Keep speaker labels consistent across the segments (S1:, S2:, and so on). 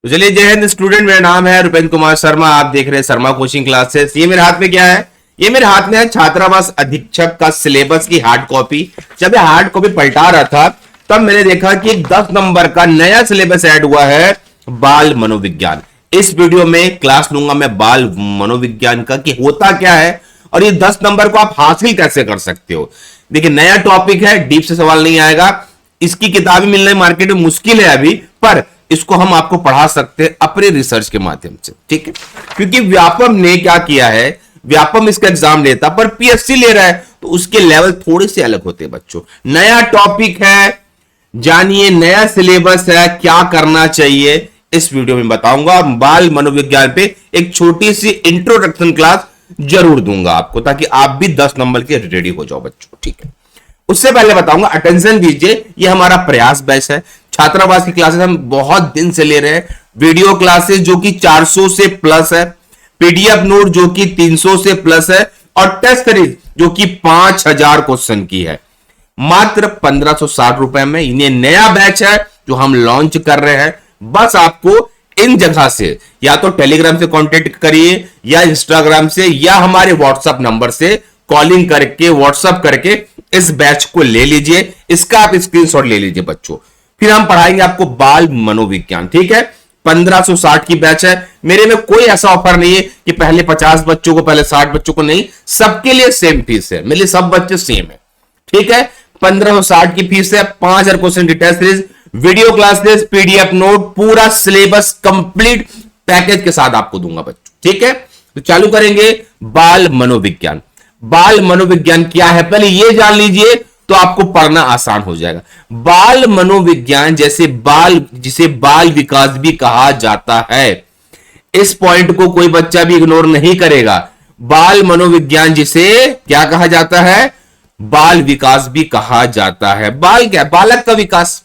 S1: तो चलिए, जय हिंद स्टूडेंट। मेरा नाम है रुपेंद्र कुमार शर्मा। आप देख रहे हैं शर्मा कोचिंग क्लासेस। ये मेरे हाथ में क्या है? ये मेरे हाथ में है छात्रावास अधीक्षक का सिलेबस की हार्ड कॉपी। जब मैं हार्ड कॉपी पलटा रहा था तब मैंने देखा कि 10 नंबर का नया सिलेबस ऐड हुआ है, बाल मनोविज्ञान। इस वीडियो में क्लास लूंगा मैं बाल मनोविज्ञान का कि होता क्या है और ये 10 नंबर को आप हासिल कैसे कर सकते हो। देखिए, नया टॉपिक है, डीप से सवाल नहीं आएगा। इसकी किताबें मिलना मार्केट में मुश्किल है अभी, पर इसको हम आपको पढ़ा सकते हैं अपने रिसर्च के माध्यम से, ठीक है। क्योंकि व्यापम ने क्या किया है, व्यापम इसका एग्जाम लेता पर पीएससी ले रहा है, तो उसके लेवल थोड़े से अलग होते हैं बच्चों। नया टॉपिक है, जानिए, नया सिलेबस है, क्या करना चाहिए इस वीडियो में बताऊंगा। और बाल मनोविज्ञान पे एक छोटी सी इंट्रोडक्शन क्लास जरूर दूंगा आपको, ताकि आप भी 10 नंबर के रेडी हो जाओ बच्चों, ठीक है। उससे पहले बताऊंगा, अटेंशन दीजिए, ये हमारा प्रयास बैच है। छात्रावास की क्लासेस हम बहुत दिन से ले रहे हैं। वीडियो क्लासेस जो कि 400 से प्लस है, पीडीएफ नोट जो कि 300 से प्लस है, और टेस्ट सीरीज जो कि 5000 क्वेश्चन की है, मात्र 1560 रुपए में। ये नया बैच है जो हम लॉन्च कर रहे हैं। बस आपको इन जगह से या तो टेलीग्राम से कांटेक्ट करिए, या इंस्टाग्राम से, या हमारे व्हाट्सएप नंबर से कॉलिंग करके, व्हाट्सएप करके इस बैच को ले लीजिए। इसका आप स्क्रीनशॉट ले लीजिए बच्चों। फिर हम पढ़ाएंगे आपको बाल मनोविज्ञान, ठीक है। 1560 की बैच है। मेरे में कोई ऐसा ऑफर नहीं है कि पहले 50 बच्चों को, पहले 60 बच्चों को, नहीं। सबके लिए सेम फीस है, मेरे लिए सब बच्चे सेम है, ठीक है। 1560 की फीस है। 5000 क्वेश्चन की test series, video classes, PDF note, पूरा सिलेबस कंप्लीट पैकेज के साथ आपको दूंगा बच्चों, ठीक है। तो चालू करेंगे बाल मनोविज्ञान। बाल मनोविज्ञान क्या है पहले ये जान लीजिए, तो आपको पढ़ना आसान हो जाएगा। बाल मनोविज्ञान, जिसे बाल विकास भी कहा जाता है, इस पॉइंट को कोई बच्चा भी इग्नोर नहीं करेगा। बाल मनोविज्ञान जिसे क्या कहा जाता है? बाल विकास भी कहा जाता है। बाल क्या? बालक का विकास,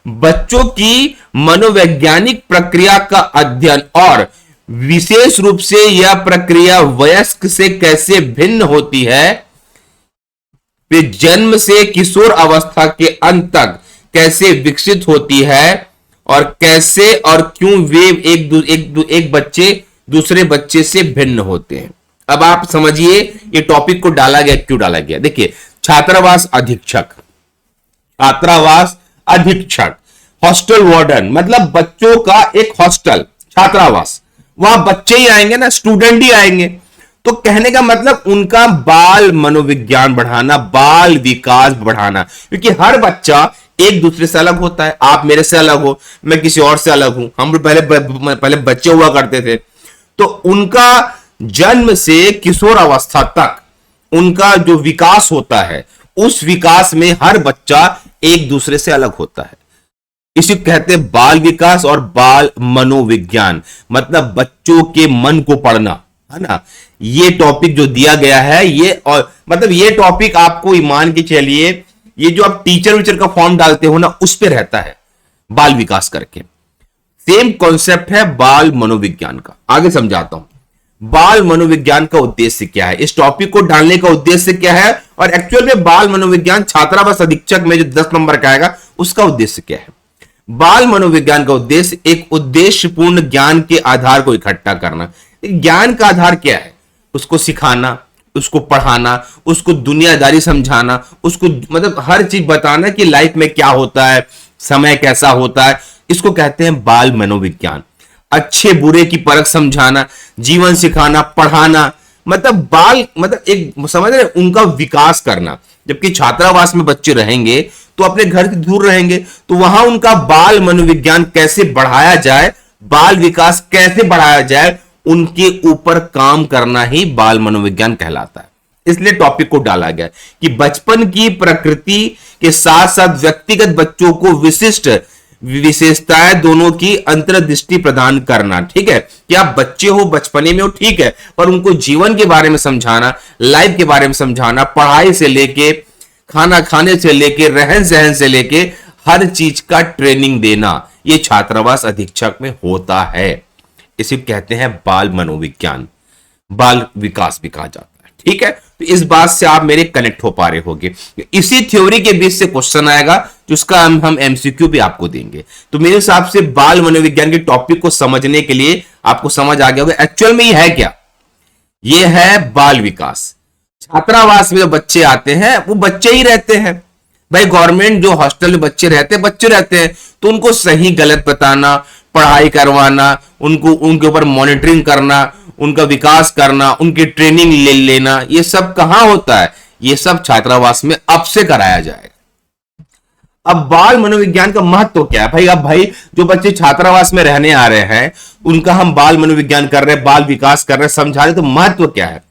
S1: बच्चों की मनोवैज्ञानिक प्रक्रिया का अध्ययन, और विशेष रूप से यह प्रक्रिया वयस्क से कैसे भिन्न होती है, वे जन्म से किशोर अवस्था के अंत तक कैसे विकसित होती है, और कैसे और क्यों वे एक बच्चे दूसरे बच्चे से भिन्न होते हैं। अब आप समझिए ये टॉपिक को डाला गया, क्यों डाला गया। देखिए, छात्रावास अधीक्षक, छात्रावास अधीक्षक, हॉस्टल वार्डन, मतलब बच्चों का एक हॉस्टल, छात्रावास, वहां बच्चे ही आएंगे ना, स्टूडेंट ही आएंगे। तो कहने का मतलब उनका बाल मनोविज्ञान बढ़ाना, बाल विकास बढ़ाना, क्योंकि हर बच्चा एक दूसरे से अलग होता है। आप मेरे से अलग हो, मैं किसी और से अलग हूं, हम पहले बच्चे हुआ करते थे। तो उनका जन्म से किशोर अवस्था तक उनका जो विकास होता है, उस विकास में हर बच्चा एक दूसरे से अलग होता है। इसे कहते हैं बाल विकास और बाल मनोविज्ञान, मतलब बच्चों के मन को पढ़ना, है ना। ये टॉपिक जो दिया गया है, ये और मतलब ये टॉपिक आपको ईमान के चलिए, ये जो आप टीचर वीचर का फॉर्म डालते हो ना, उस पे रहता है बाल विकास करके। सेम कॉन्सेप्ट है बाल मनोविज्ञान का। आगे समझाता हूं बाल मनोविज्ञान का उद्देश्य क्या है, इस टॉपिक को डालने का उद्देश्य क्या है, और एक्चुअल में बाल मनोविज्ञान छात्रावास अधीक्षक में जो 10 नंबर का आएगा उसका उद्देश्य क्या है। बाल मनोविज्ञान का उद्देश्य एक उद्देश्यपूर्ण ज्ञान के आधार को इकट्ठा करना। ज्ञान का आधार क्या है? उसको सिखाना, उसको पढ़ाना, उसको दुनियादारी समझाना, उसको मतलब हर चीज बताना कि लाइफ में क्या होता है, समय कैसा होता है। इसको कहते हैं बाल मनोविज्ञान। अच्छे बुरे की परख समझाना, जीवन सिखाना, पढ़ाना, मतलब बाल मतलब एक समझ रहे, उनका विकास करना। जबकि छात्रावास में बच्चे रहेंगे तो अपने घर से दूर रहेंगे, तो वहां उनका बाल मनोविज्ञान कैसे बढ़ाया जाए, बाल विकास कैसे बढ़ाया जाए, उनके ऊपर काम करना ही बाल मनोविज्ञान कहलाता है। इसलिए टॉपिक को डाला गया कि बचपन की प्रकृति के साथ साथ व्यक्तिगत बच्चों को विशिष्ट विशेषताएं दोनों की अंतर्दृष्टि प्रदान करना, ठीक है। कि आप बच्चे हो, बचपने में हो, ठीक है, पर उनको जीवन के बारे में समझाना, लाइफ के बारे में समझाना, पढ़ाई से लेके खाना खाने से लेके रहन सहन से लेके हर चीज का ट्रेनिंग देना, ये छात्रावास अधीक्षक में होता है। इसे कहते हैं बाल मनोविज्ञान, बाल विकास भी कहा जाता है, ठीक। ठीक है, तो इस बात से आप मेरे कनेक्ट हो पा रहे होगे। इसी थ्योरी के बीच से क्वेश्चन आएगा जिसका हम एमसीक्यू भी आपको देंगे। तो मेरे हिसाब से बाल मनोविज्ञान के टॉपिक को समझने के लिए आपको समझ आ गया होगा एक्चुअल में ये है क्या। ये है बाल विकास। छात्रावास में जो बच्चे आते हैं वो बच्चे ही रहते हैं भाई। गवर्नमेंट जो हॉस्टल में बच्चे रहते हैं, तो उनको सही गलत बताना, पढ़ाई करवाना, उनको उनके ऊपर मॉनिटरिंग करना, उनका विकास करना, उनकी ट्रेनिंग ले लेना, ये सब कहां होता है? ये सब छात्रावास में अब से कराया जाएगा। अब बाल मनोविज्ञान का महत्व क्या है भाई? अब भाई जो बच्चे छात्रावास में रहने आ रहे हैं उनका हम बाल मनोविज्ञान कर रहे हैं, बाल विकास कर रहे हैं, समझा रहे, तो महत्व क्या है?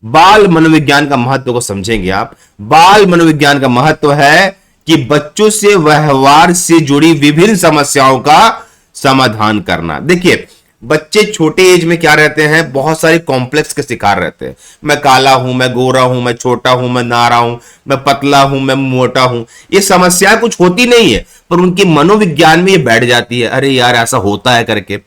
S1: बाल मनोविज्ञान का महत्व को समझेंगे आप। बाल मनोविज्ञान का महत्व है कि बच्चों से व्यवहार से जुड़ी विभिन्न समस्याओं का समाधान करना। देखिए बच्चे छोटे एज में क्या रहते हैं, बहुत सारे कॉम्प्लेक्स के शिकार रहते हैं। मैं काला हूं, मैं गोरा हूं, मैं छोटा हूं, मैं नारा हूं, मैं पतला हूं, मैं मोटा हूं। ये समस्या कुछ होती नहीं है पर उनके मनोविज्ञान में ये बैठ जाती है, अरे यार ऐसा होता है करके।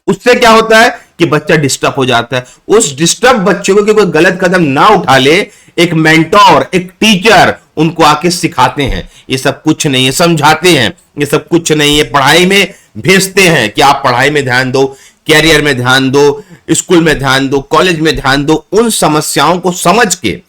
S1: उससे क्या होता है कि बच्चा डिस्टर्ब हो जाता है। उस डिस्टर्ब बच्चे को कोई गलत कदम ना उठा ले, एक मेंटोर, एक टीचर उनको आके सिखाते हैं, ये सब कुछ नहीं है, समझाते हैं ये सब कुछ नहीं है, पढ़ाई में भेजते हैं कि आप पढ़ाई में ध्यान दो, कैरियर में ध्यान दो, स्कूल में ध्यान दो, कॉलेज में ध्यान दो। उन समस्याओं को समझ के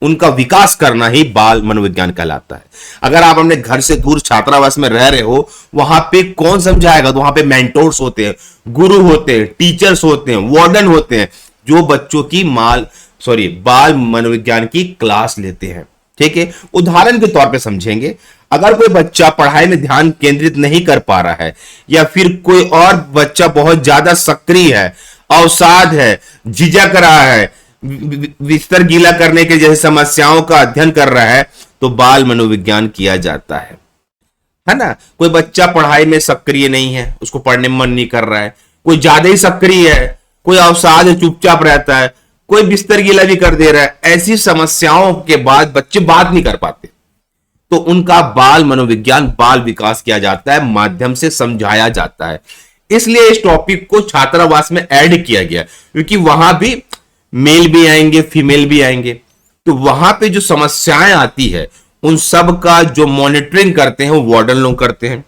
S1: उनका विकास करना ही बाल मनोविज्ञान कहलाता है। अगर आप अपने घर से दूर छात्रावास में रह रहे हो, वहां पे कौन समझाएगा? तो वहां पे मेंटोर्स होते हैं, गुरु होते हैं, टीचर्स होते हैं, वार्डन होते हैं, जो बच्चों की बाल मनोविज्ञान की क्लास लेते हैं। ठीक है, उदाहरण के तौर पे समझेंगे। अगर कोई बच्चा पढ़ाई में ध्यान केंद्रित नहीं कर पा रहा है, या फिर कोई और बच्चा बहुत ज्यादा सक्रिय है, अवसाद है, झिझक रहा है, बिस्तर गीला करने के जैसे समस्याओं का अध्ययन कर रहा है, तो बाल मनोविज्ञान किया जाता है ना। कोई बच्चा पढ़ाई में सक्रिय नहीं है, उसको पढ़ने में मन नहीं कर रहा है, कोई ज्यादा ही सक्रिय है, कोई अवसाद है, चुपचाप रहता है, कोई बिस्तर गीला भी कर दे रहा है, ऐसी समस्याओं के बाद बच्चे बात नहीं कर पाते, तो उनका बाल मनोविज्ञान, बाल विकास किया जाता है, माध्यम से समझाया जाता है। इसलिए इस टॉपिक को छात्रावास में ऐड किया गया, क्योंकि वहां भी मेल भी आएंगे, फीमेल भी आएंगे, तो वहां पे जो समस्याएं आती है उन सब का जो मॉनिटरिंग करते हैं वो वार्डन लोग करते हैं,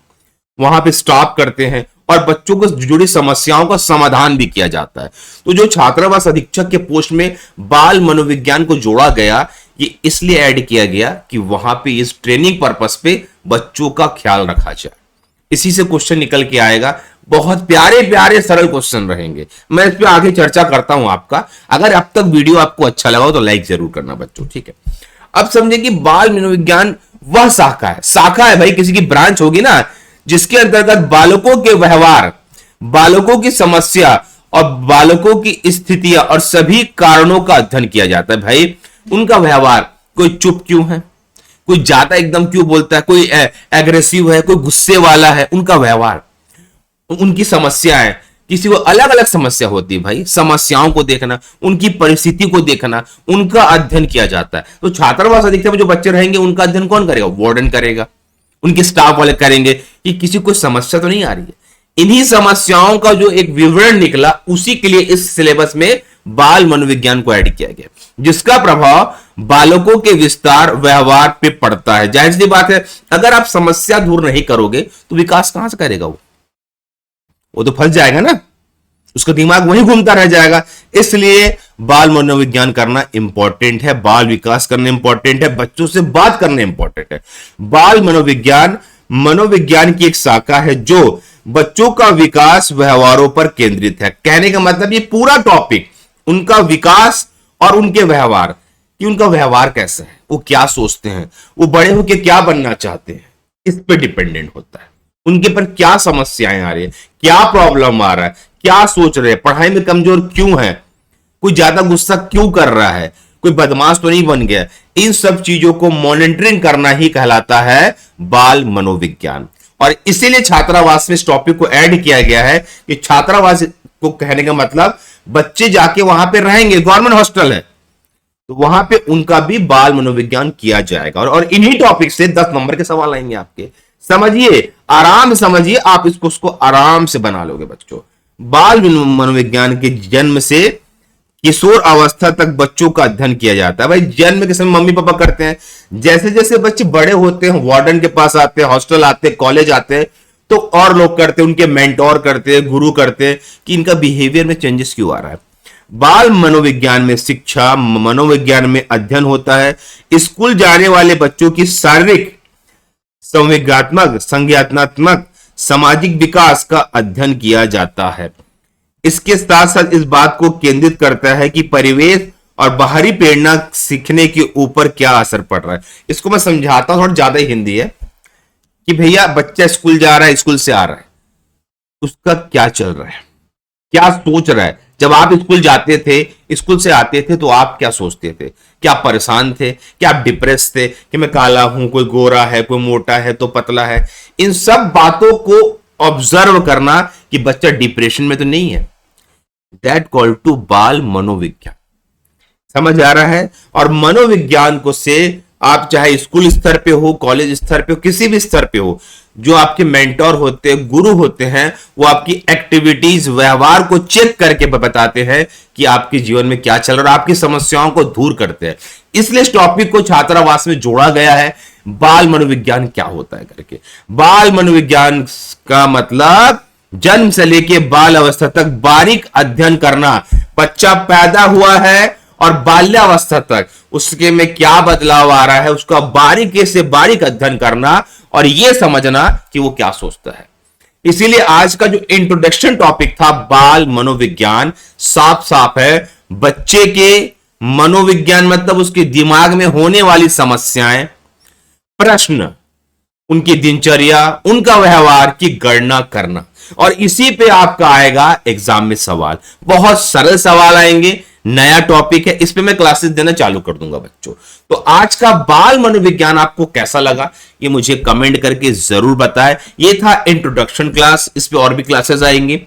S1: वहां पे स्टाफ करते हैं, और बच्चों को जुड़ी समस्याओं का समाधान भी किया जाता है। तो जो छात्रावास अधीक्षक के पोस्ट में बाल मनोविज्ञान को जोड़ा गया, ये इसलिए ऐड किया गया कि वहां पे इस ट्रेनिंग पर्पस पे बच्चों का ख्याल रखा जाए। इसी से क्वेश्चन निकल के आएगा। बहुत प्यारे प्यारे सरल क्वेश्चन रहेंगे, मैं इस पे आगे चर्चा करता हूं आपका। अगर अब तक वीडियो आपको अच्छा लगा हो तो लाइक जरूर करना बच्चों, ठीक है। अब समझे कि बाल मनोविज्ञान वह शाखा है भाई, किसी की ब्रांच होगी ना, जिसके अंतर्गत बालकों के व्यवहार, बालकों की समस्या और बालकों की स्थितियां और सभी कारणों का अध्ययन किया जाता है। भाई उनका व्यवहार, कोई चुप क्यों है, कोई ज्यादा एकदम क्यों बोलता है, कोई एग्रेसिव है, कोई गुस्से वाला है, उनका व्यवहार, उनकी समस्याएं, किसी को अलग अलग समस्या होती है भाई, समस्याओं को देखना, उनकी परिस्थिति को देखना, उनका अध्ययन किया जाता है। तो छात्रावास अधीक्षक में जो बच्चे रहेंगे उनका अध्ययन कौन करेगा? वार्डन करेगा, उनके स्टाफ वाले करेंगे कि किसी को समस्या तो नहीं आ रही है। इन्हीं समस्याओं का जो एक विवरण निकला, उसी के लिए इस सिलेबस में बाल मनोविज्ञान को ऐड किया गया, जिसका प्रभाव बालकों के विस्तार, व्यवहार पे पड़ता है। जाहिर सी बात है, अगर आप समस्या दूर नहीं करोगे तो विकास कहां से करेगा? वो तो फंस जाएगा ना, उसका दिमाग वहीं घूमता रह जाएगा। इसलिए बाल मनोविज्ञान करना इंपॉर्टेंट है, बाल विकास करना इंपॉर्टेंट है, बच्चों से बात करना इंपॉर्टेंट है। बाल मनोविज्ञान की एक शाखा है जो बच्चों का विकास व्यवहारों पर केंद्रित है। कहने का मतलब ये पूरा टॉपिक उनका विकास और उनके व्यवहार, कि उनका व्यवहार कैसा है, वो क्या सोचते हैं, वो बड़े होकर क्या बनना चाहते हैं, इस पे डिपेंडेंट होता है। उनके पर क्या समस्याएं आ रही है, क्या प्रॉब्लम आ रहा है, क्या सोच रहे हैं, पढ़ाई में कमजोर क्यों है, कोई ज्यादा गुस्सा क्यों कर रहा है, कोई बदमाश तो नहीं बन गया। इन सब चीजों को मॉनिटरिंग करना ही कहलाता है बाल मनोविज्ञान। और इसीलिए छात्रावास में इस टॉपिक को ऐड किया गया है कि छात्रावास को कहने का मतलब बच्चे जाके वहां पे रहेंगे, गवर्नमेंट हॉस्टल है, तो वहां पे उनका भी बाल मनोविज्ञान किया जाएगा। और इन्हीं टॉपिक से 10 नंबर के सवाल आएंगे आपके। समझिए, आराम समझिए, आप उसको आराम से बना लोगे बच्चों। बाल मनोविज्ञान के जन्म से किशोर अवस्था तक बच्चों का अध्ययन किया जाता है। भाई जन्म के समय मम्मी पापा करते हैं, जैसे जैसे बच्चे बड़े होते हैं, वार्डन के पास आते हैं, हॉस्टल आते हैं, कॉलेज आते हैं, तो और लोग करते हैं, उनके मेंटोर करते हैं, गुरु करते हैं कि इनका बिहेवियर में चेंजेस क्यों आ रहा है। बाल मनोविज्ञान में शिक्षा, मनोविज्ञान में अध्ययन होता है। स्कूल जाने वाले बच्चों की शारीरिक, संवेगात्मक, संज्ञानात्मक, सामाजिक विकास का अध्ययन किया जाता है। इसके साथ साथ इस बात को केंद्रित करता है कि परिवेश और बाहरी प्रेरणा सीखने के ऊपर क्या असर पड़ रहा है। इसको मैं समझाता हूं, थोड़ा ज्यादा ही हिंदी है कि भैया बच्चा स्कूल जा रहा है, स्कूल से आ रहा है, उसका क्या चल रहा है, क्या सोच रहा है। जब आप स्कूल जाते थे, स्कूल से आते थे, तो आप क्या सोचते थे? क्या परेशान थे? क्या आप डिप्रेस थे कि मैं काला हूं, कोई गोरा है, कोई मोटा है तो पतला है? इन सब बातों को ऑब्जर्व करना कि बच्चा डिप्रेशन में तो नहीं है, दैट कॉल्ड टू बाल मनोविज्ञान। समझ आ रहा है? और मनोविज्ञान को से आप चाहे स्कूल स्तर पे हो, कॉलेज स्तर पे हो, किसी भी स्तर पे हो, जो आपके मेंटोर होते हैं, गुरु होते हैं, वो आपकी एक्टिविटीज, व्यवहार को चेक करके बताते हैं कि आपके जीवन में क्या चल रहा है, आपकी समस्याओं को दूर करते हैं। इसलिए इस टॉपिक को छात्रावास में जोड़ा गया है, बाल मनोविज्ञान क्या होता है करके। बाल मनोविज्ञान का मतलब जन्म से लेके बाल अवस्था तक बारीक अध्ययन करना। बच्चा पैदा हुआ है और बाल्यावस्था तक उसके में क्या बदलाव आ रहा है, उसका बारीकी से बारीक अध्ययन करना और यह समझना कि वो क्या सोचता है। इसीलिए आज का जो इंट्रोडक्शन टॉपिक था बाल मनोविज्ञान, साफ साफ है बच्चे के मनोविज्ञान मतलब उसके दिमाग में होने वाली समस्याएं, प्रश्न, उनकी दिनचर्या, उनका व्यवहार की गणना करना। और इसी पे आपका आएगा एग्जाम में सवाल, बहुत सरल सवाल आएंगे। नया टॉपिक है, इस पे मैं क्लासेस देना चालू कर दूंगा बच्चों। तो आज का बाल मनोविज्ञान आपको कैसा लगा ये मुझे कमेंट करके जरूर बताएं। ये था इंट्रोडक्शन क्लास, इस पे और भी क्लासेस आएंगे।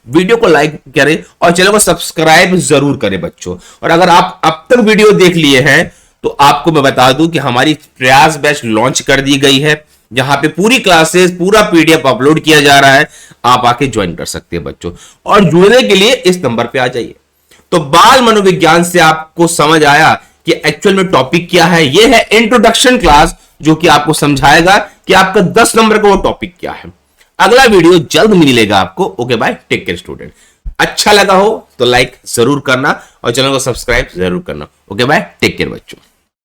S1: वीडियो को लाइक करें और चैनल को सब्सक्राइब जरूर करें बच्चों। और अगर आप अब तक वीडियो देख लिए हैं तो आपको मैं बता दूं कि हमारी प्रयास बैच लॉन्च कर दी गई है, जहां पे पूरी क्लासेस, पूरा पीडीएफ अपलोड किया जा रहा है। आप आके ज्वाइन कर सकते हैं बच्चों, और जुड़ने के लिए इस नंबर पे आ जाइए। तो बाल मनोविज्ञान से आपको समझ आया कि एक्चुअल में टॉपिक क्या है। यह है इंट्रोडक्शन क्लास, जो कि आपको समझाएगा कि आपका 10 नंबर का वो टॉपिक क्या है। अगला वीडियो जल्द मिलेगा आपको। Okay bye, take care student. अच्छा लगा हो तो लाइक जरूर करना और चैनल को सब्सक्राइब जरूर करना। ओके बाय, टेक केयर बच्चों।